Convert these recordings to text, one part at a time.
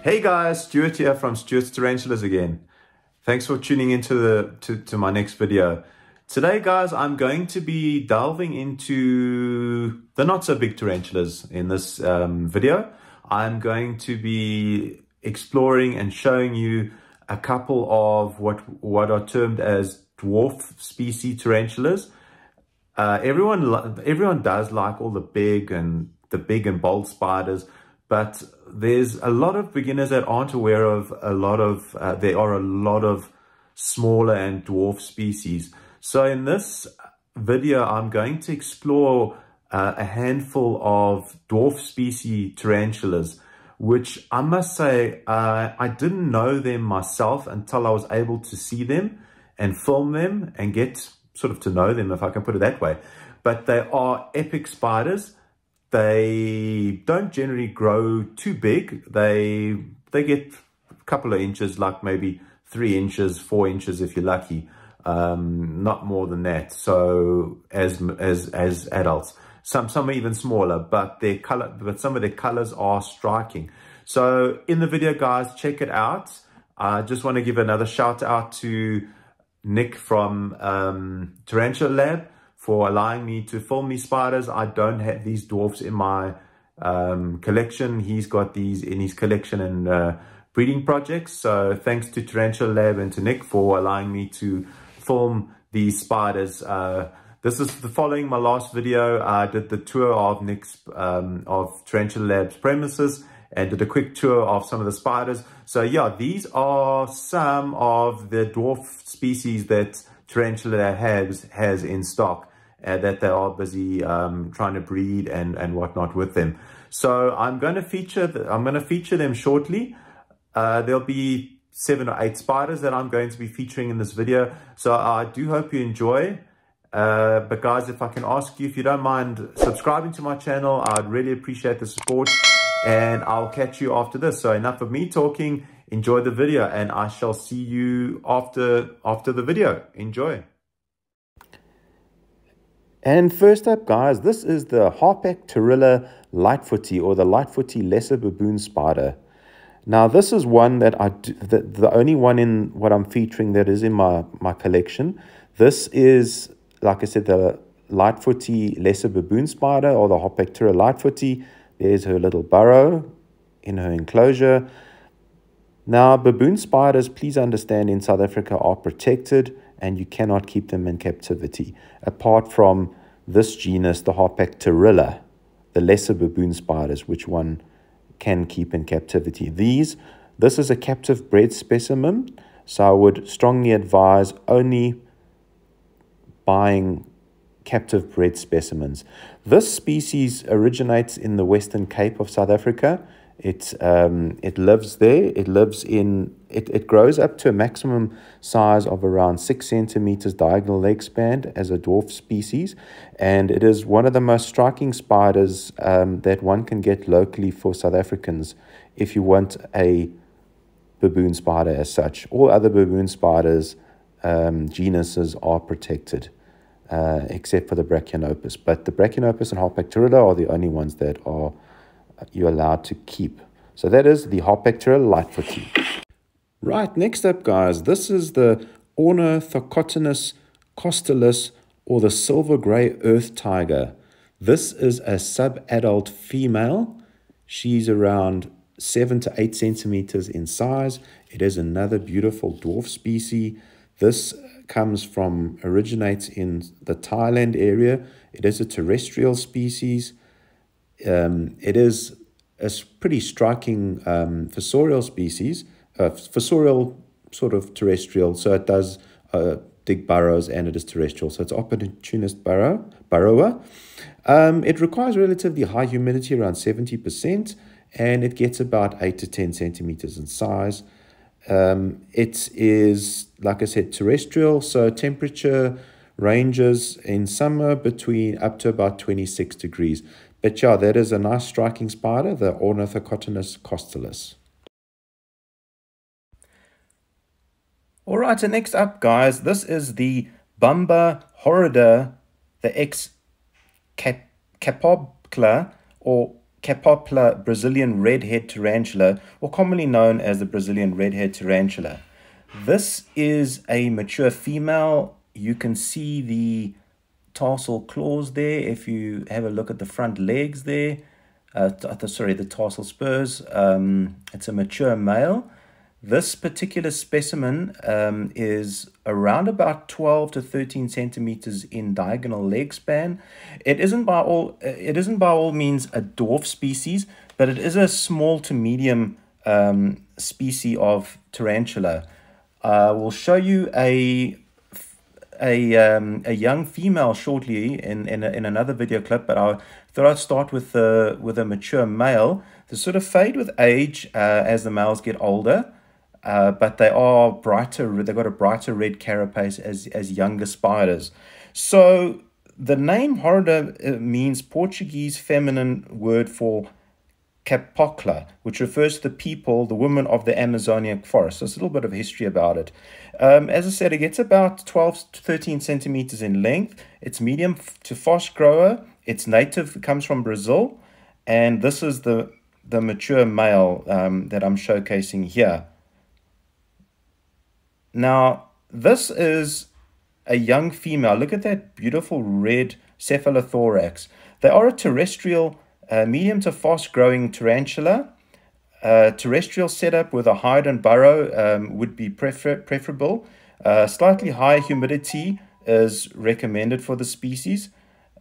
Hey guys, Stuart here from Dwarf Tarantulas again. Thanks for tuning into to my next video. Today guys, I'm going to be delving into the not so big tarantulas in this video. I'm going to be exploring and showing you a couple of what are termed as dwarf species tarantulas. Everyone does like all the big and bold spiders, but there's a lot of beginners that aren't aware of there are a lot of smaller and dwarf species. So in this video, I'm going to explore a handful of dwarf species tarantulas, which I must say, I didn't know them myself until I was able to see them and film them and get sort of to know them, if I can put it that way. But they are epic spiders. They don't generally grow too big. They get a couple of inches, like maybe 3 inches, 4 inches if you're lucky. Not more than that. So as adults, some are even smaller, but some of their colors are striking. So in the video, guys, check it out. I just want to give another shout out to Nick from Tarantula Lab for allowing me to film these spiders. I don't have these dwarfs in my collection. He's got these in his collection and breeding projects. So thanks to Tarantula Lab and to Nick for allowing me to film these spiders. This is following my last video. I did the tour of Nick's of Tarantula Lab's premises and did a quick tour of some of the spiders. So yeah, these are some of the dwarf species that Tarantula has in stock, that they are busy trying to breed and whatnot with them. So I'm going to feature them shortly. There'll be 7 or 8 spiders that I'm going to be featuring in this video. So I do hope you enjoy. But guys, if I can ask you, if you don't mind subscribing to my channel, I'd really appreciate the support. And I'll catch you after this. So enough of me talking. Enjoy the video, and I shall see you after the video. Enjoy. And first up, guys, this is the Tarantula lightfooty, or the lightfooty lesser baboon spider. Now, this is one that the only one in what I'm featuring that is in my collection. This is, like I said, the lightfooty lesser baboon spider, or the Tarantula lightfooty. There's her little burrow in her enclosure. Now, baboon spiders, please understand, in South Africa are protected and you cannot keep them in captivity. Apart from this genus, the Tarantula, the lesser baboon spiders, which one can keep in captivity. This is a captive bred specimen, so I would strongly advise only buying captive bred specimens. This species originates in the Western Cape of South Africa. It lives there. It grows up to a maximum size of around 6 centimeters diagonal leg span as a dwarf species, and it is one of the most striking spiders that one can get locally for South Africans if you want a baboon spider as such. All other baboon spiders genuses are protected, except for the Brachionopus. But the Brachionopus and Tarantula are the only ones that are you're allowed to keep. So that is the Tarantula lightfooty. Right, next up, guys, this is the Ornithocotinus costalis, or the silver grey earth tiger. This is a sub-adult female. She's around 7 to 8 centimeters in size. It is another beautiful dwarf species. This originates in the Thailand area. It is a terrestrial species. It is a pretty striking fossorial species, fossorial sort of terrestrial. So it does dig burrows, and it is terrestrial. So it's opportunist burrower. It requires relatively high humidity, around 70%, and it gets about 8 to 10 centimeters in size. It is, like I said, terrestrial, so temperature ranges in summer between up to about 26 degrees. But yeah, that is a nice striking spider, the Ornithocotinus costalis. All right, so next up, guys, this is the Bumba horrida, the Capobcla, or Capopla Brazilian redhead tarantula, or commonly known as the Brazilian redhead tarantula. This is a mature female. You can see the tarsal claws there if you have a look at the front legs there. Sorry, the tarsal spurs. It's a mature male. This particular specimen is around about 12 to 13 centimeters in diagonal leg span. It isn't by all means a dwarf species, but it is a small to medium species of tarantula. We'll show you a young female shortly in another video clip, but I thought I'd start with a mature male. They sort of fade with age as the males get older, but they are brighter. They've got a brighter red carapace as younger spiders. So the name Horrida means Portuguese feminine word for Capocla, which refers to the people, the women of the Amazonian forest. So it's a little bit of history about it. As I said, it gets about 12 to 13 centimeters in length. It's medium to fast grower. It's native, it comes from Brazil. And this is the mature male that I'm showcasing here. Now, this is a young female. Look at that beautiful red cephalothorax. They are a terrestrial medium to fast-growing tarantula. Terrestrial setup with a hide and burrow would be preferable. Slightly higher humidity is recommended for the species.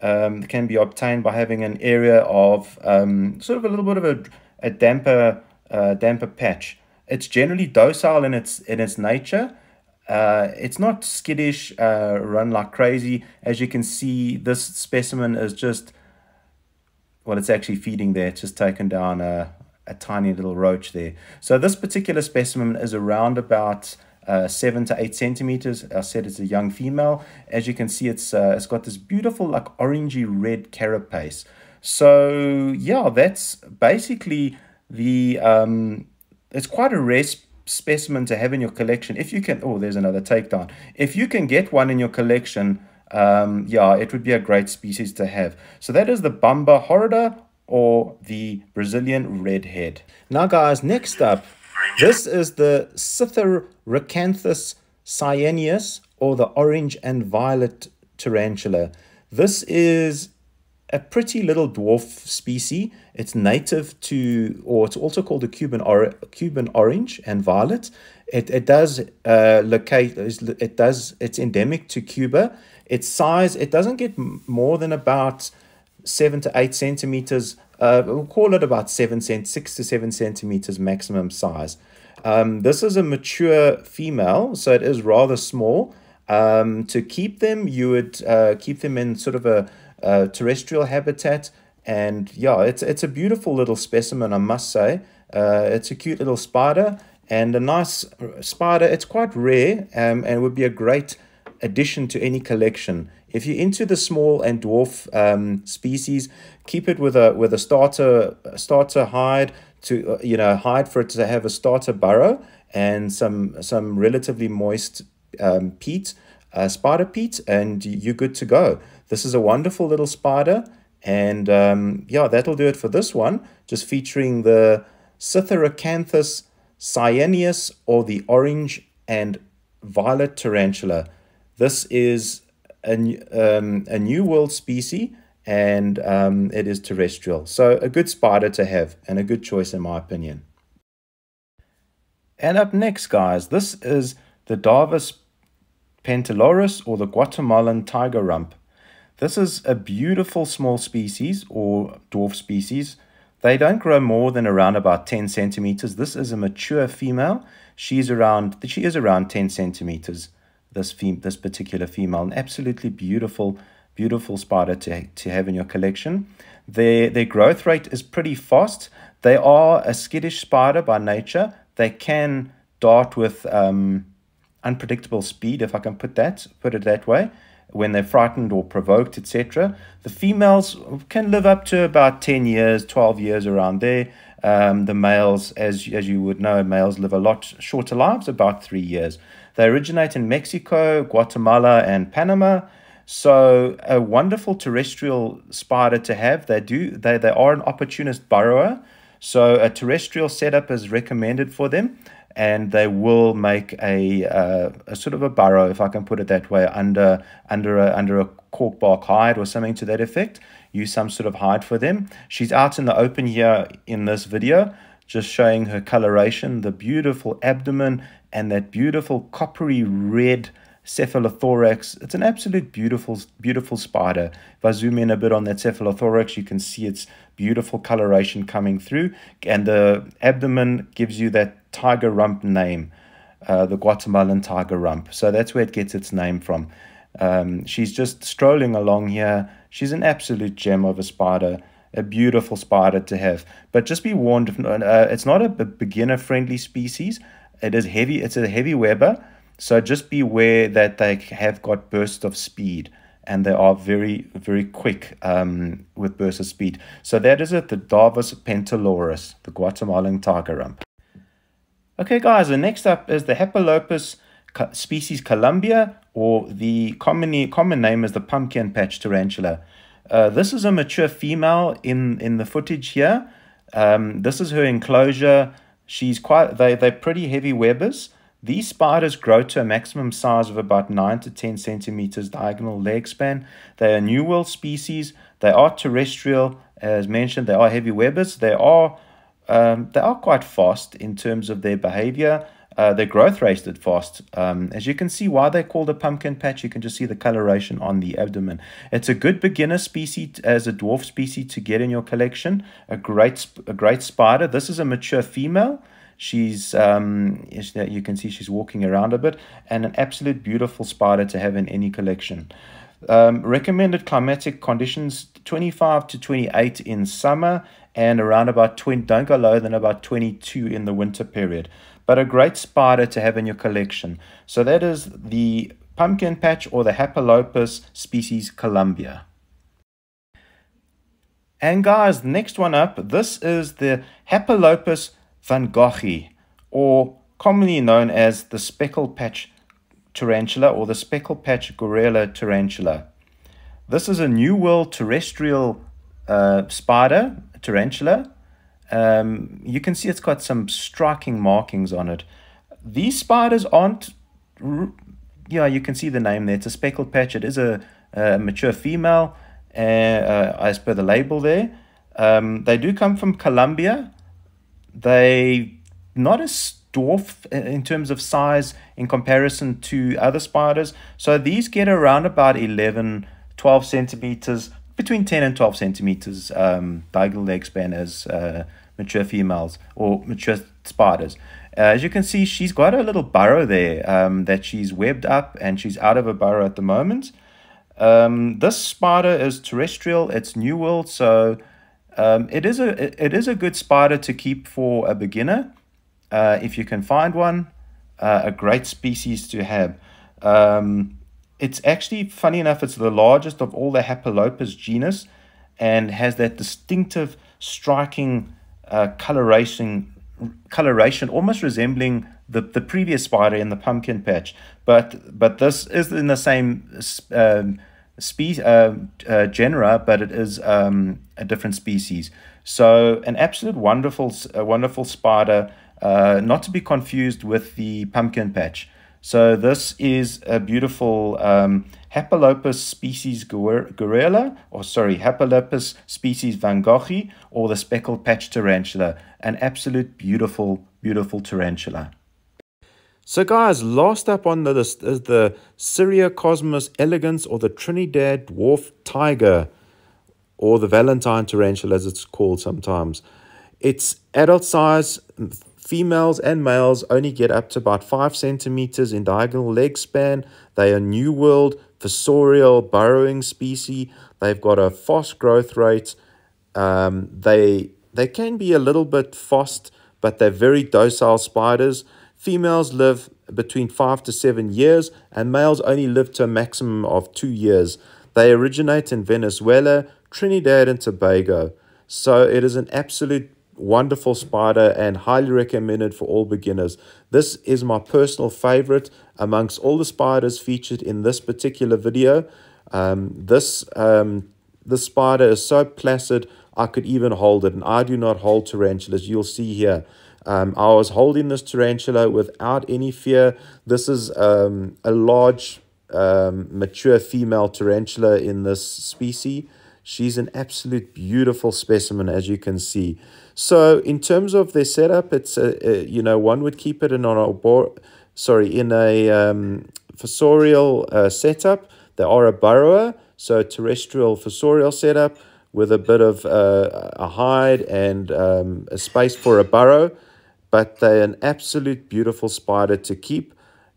It can be obtained by having an area of sort of a little bit of a damper patch. It's generally docile in its nature. It's not skittish, run like crazy. As you can see, this specimen is just, well, it's actually feeding there. It's just taken down a tiny little roach there. So this particular specimen is around about 7 to 8 centimeters. I said it's a young female. As you can see, it's got this beautiful like orangey red carapace. So yeah, that's basically the it's quite a rare specimen to have in your collection. If you can, oh, there's another takedown. If you can get one in your collection, yeah, it would be a great species to have. So that is the Bamba horrida, or the Brazilian redhead. Now guys, next up, this is the Cytheracanthus cyaneus, or the orange and violet tarantula. This is a pretty little dwarf species. It's native to, or it's also called a Cuban orange and violet. It's endemic to Cuba. Its size, it doesn't get more than about 7 to 8 centimeters. We'll call it about 6 to 7 centimeters maximum size. This is a mature female, so it is rather small. To keep them, you would keep them in sort of a terrestrial habitat, and yeah, it's a beautiful little specimen, I must say. It's a cute little spider and a nice spider. It's quite rare, and would be a great addition to any collection. If you're into the small and dwarf species, keep it with a starter hide to hide for it to have a starter burrow and some relatively moist peat, spider peat, and you're good to go. This is a wonderful little spider, and yeah, that'll do it for this one, just featuring the Cytheracanthus cyaneus, or the orange and violet tarantula. This is a new world species, and it is terrestrial. So a good spider to have, and a good choice in my opinion. And up next, guys, this is the Dwarf Tarantulas, or the Guatemalan tiger rump. This is a beautiful small species, or dwarf species. They don't grow more than around about 10 centimeters. This is a mature female. She is around 10 centimeters. This particular female, an absolutely beautiful spider to have in your collection. Their growth rate is pretty fast. They are a skittish spider by nature. They can dart with unpredictable speed, if I can put it that way, when they're frightened or provoked, etc. The females can live up to about 10 years, 12 years, around there. The males, as you would know, males live a lot shorter lives, about 3 years. They originate in Mexico, Guatemala, and Panama. So a wonderful terrestrial spider to have. They are an opportunist burrower. So a terrestrial setup is recommended for them, and they will make a sort of a burrow, if I can put it that way, under a cork bark hide or something to that effect. Use some sort of hide for them. She's out in the open here in this video, just showing her coloration, the beautiful abdomen and that beautiful coppery red cephalothorax. It's an absolute beautiful spider. If I zoom in a bit on that cephalothorax, you can see its beautiful coloration coming through, and the abdomen gives you that tiger rump name, the Guatemalan tiger rump. So that's where it gets its name from. She's just strolling along here. She's an absolute gem of a spider, a beautiful spider to have. But just be warned, it's not a beginner-friendly species. It is heavy. It's a heavy webber. So just beware that they have got bursts of speed, and they are very, very quick with bursts of speed. So that is it, the Davus pentalorus, the Guatemalan tiger rump. Okay, guys, the next up is the Hepalopus species Columbia, or the common name is the pumpkin patch tarantula. This is a mature female in the footage here. This is her enclosure. They're pretty heavy webbers. These spiders grow to a maximum size of about 9 to 10 centimeters diagonal leg span. They are New World species. They are terrestrial. As mentioned, they are heavy webbers. They are quite fast in terms of their behavior. Their growth rate is fast. As you can see, why they're called a pumpkin patch, you can just see the coloration on the abdomen. It's a good beginner species as a dwarf species to get in your collection. A great spider. This is a mature female. She's, you can see she's walking around a bit, and an absolute beautiful spider to have in any collection. Recommended climatic conditions, 25 to 28 in summer, and around about 20, don't go lower than about 22 in the winter period. But a great spider to have in your collection. So that is the pumpkin patch, or the Hepalopus species Columbia. And guys, the next one up, this is the Hepalopus van Goghi, or commonly known as the speckled patch tarantula, or the speckled patch gorilla tarantula. This is a New World terrestrial spider tarantula. You can see it's got some striking markings on it. These spiders aren't, you can see the name there. It's a speckled patch. It is a mature female, as per the label there. They do come from Colombia. They not as dwarf in terms of size in comparison to other spiders. So these get around about 11, 12 centimeters, between 10 and 12 centimeters diagonal leg span as mature females or mature spiders. As you can see, she's got a little burrow there that she's webbed up, and she's out of a burrow at the moment. This spider is terrestrial. It's New World, so it is a good spider to keep for a beginner if you can find one. A great species to have. It's actually, funny enough, it's the largest of all the Hepalopus genus, and has that distinctive, striking coloration, almost resembling the previous spider in the pumpkin patch. But this is in the same genera, but it is a different species. So an absolute wonderful spider, not to be confused with the pumpkin patch. So this is a beautiful Hepalopus species Hepalopus species van Goghi, or the speckled patch tarantula. An absolute beautiful tarantula. So guys, last up on the list is the Syriacosmus elegans, or the Trinidad dwarf tiger, or the Valentine tarantula as it's called sometimes. Its adult size, females and males only get up to about 5 centimeters in diagonal leg span. They are New World, fossorial, burrowing species. They've got a fast growth rate. They can be a little bit fast, but they're very docile spiders. Females live between 5 to 7 years, and males only live to a maximum of 2 years. They originate in Venezuela, Trinidad, and Tobago. So it is an absolute wonderful spider and highly recommended for all beginners. This is my personal favorite amongst all the spiders featured in this particular video. This spider is so placid, I could even hold it, and I do not hold tarantulas. You'll see here. I was holding this tarantula without any fear. This is a large, mature female tarantula in this species. She's an absolute beautiful specimen, as you can see. So in terms of their setup, it's you know, one would keep it in a fossorial setup. They are a burrower, so terrestrial fossorial setup with a bit of a hide and a space for a burrow. But they're an absolute beautiful spider to keep,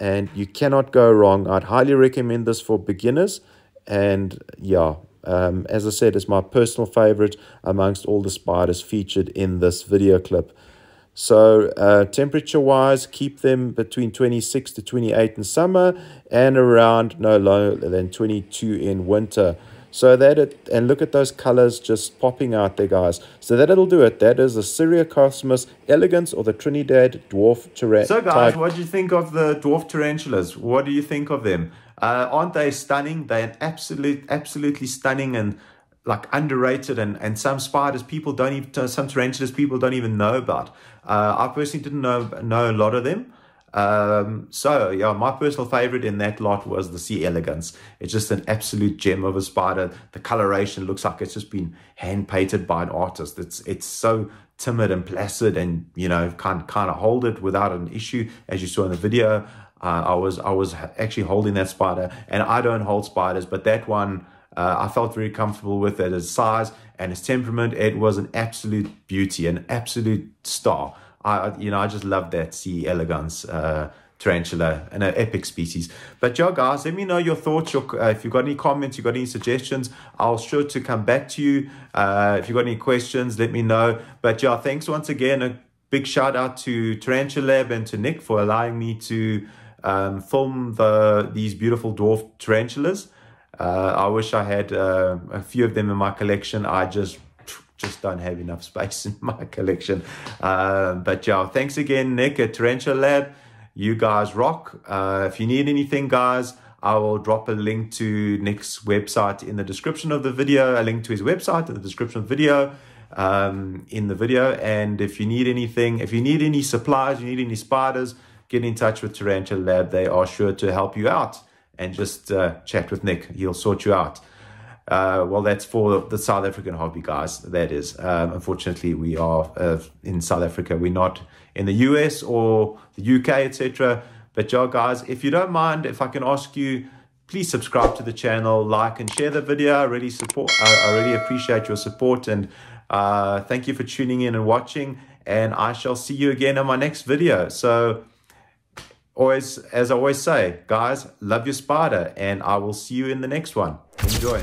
and you cannot go wrong. I'd highly recommend this for beginners, and yeah. As I said, it's my personal favorite amongst all the spiders featured in this video clip. So temperature-wise, keep them between 26 to 28 in summer and around no lower than 22 in winter. So and look at those colors just popping out there, guys. So that'll do it. That is the Syriacosmus elegans, or the Trinidad dwarf tarantula. So guys, what do you think of the dwarf tarantulas? What do you think of them? Aren't they stunning? They're absolutely stunning and like underrated, and some spiders people don't even, some tarantulas people don't even know about. I personally didn't know a lot of them. So yeah, my personal favorite in that lot was the C. elegans. It's just an absolute gem of a spider. The coloration looks like it's just been hand painted by an artist. It's so timid and placid, and you know, kind of hold it without an issue, as you saw in the video. I was actually holding that spider, and I don't hold spiders, but that one I felt very comfortable with it. Its size and its temperament, it was an absolute beauty, an absolute star. I just love that C. elegans tarantula, and an epic species. But yeah, guys, let me know your thoughts. If you've got any comments, you've got any suggestions, I'll sure to come back to you. If you've got any questions, let me know. But yeah, thanks once again. A big shout out to Tarantula Lab and to Nick for allowing me to film these beautiful dwarf tarantulas. I wish I had a few of them in my collection. I just don't have enough space in my collection. But yeah, thanks again, Nick at Tarantula Lab. You guys rock. If you need anything, guys, I will drop a link to Nick's website in the description of the video, a link to his website in the description of the video, in the video. And if you need anything, if you need any supplies, you need any spiders, get in touch with Tarantula Lab. They are sure to help you out. And just chat with Nick. He'll sort you out. Well, that's for the South African hobby, guys. That is. Unfortunately, we are in South Africa. We're not in the US or the UK, etc. But yeah, guys, if you don't mind, if I can ask you, please subscribe to the channel, like and share the video. I really appreciate your support, and thank you for tuning in and watching. And I shall see you again in my next video. So, as I always say, guys, love your spider, and I will see you in the next one. Enjoy.